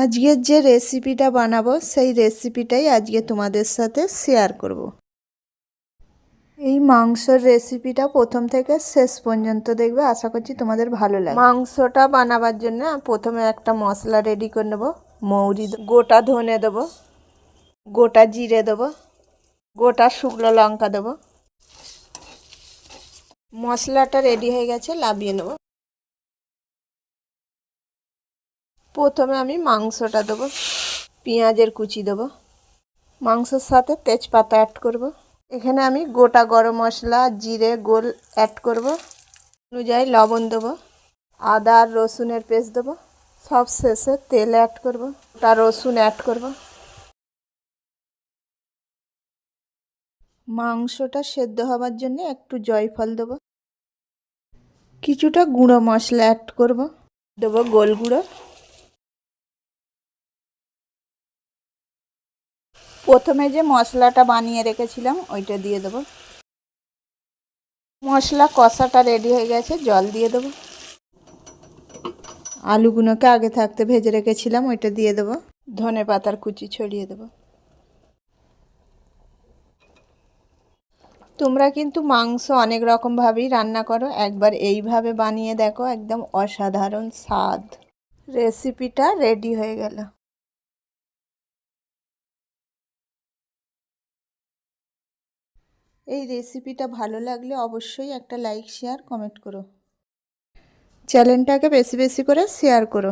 আজকের যে রেসিপিটা বানাবো সেই রেসিপিটাই আজকে তোমাদের সাথে শেয়ার করব। এই মাংসের রেসিপিটা প্রথম থেকে শেষ পর্যন্ত দেখবে, আশা করছি তোমাদের ভালো লাগবে। মাংসটা বানাবার জন্য প্রথমে একটা মশলা রেডি করে নেবো। মৌরি, গোটা ধনে দেবো, গোটা জিরে দেবো, গোটা শুকনো লঙ্কা দেবো। মশলাটা রেডি হয়ে গেছে, নামিয়ে নেব। প্রথমে আমি মাংসটা দেবো, পেঁয়াজের কুচি দেবো, মাংসের সাথে তেজপাতা অ্যাড করব। এখানে আমি গোটা গরম মশলা, জিরে, গোল অ্যাড করব। অনুযায়ী লবণ দেবো, আদা আর রসুনের পেস্ট দেবো। সব শেষে তেল অ্যাড করব, ওটা রসুন অ্যাড করব। মাংসটা সেদ্ধ হওয়ার জন্য একটু জয়ফল দেবো। কিছুটা গুঁড়ো মশলা অ্যাড করব, দেবো গোল গুঁড়ো। প্রথমে যে মশলাটা বানিয়ে রেখেছিলাম ওইটা দিয়ে দেবো। মশলা কষাটা রেডি হয়ে গেছে, জল দিয়ে দেবো। আলুগুলোকে আগে থাকতে ভেজে রেখেছিলাম ওইটা দিয়ে দেবো। ধনে পাতার কুচি ছড়িয়ে দেবো। তোমরা কিন্তু মাংস অনেক রকমভাবেই রান্না করো, একবার এইভাবে বানিয়ে দেখো, একদম অসাধারণ স্বাদ। রেসিপিটা রেডি হয়ে গেল। এই রেসিপিটা ভালো লাগলে অবশ্যই একটা লাইক, শেয়ার, কমেন্ট করো। চ্যানেলটাকে বেশি বেশি করে শেয়ার করো।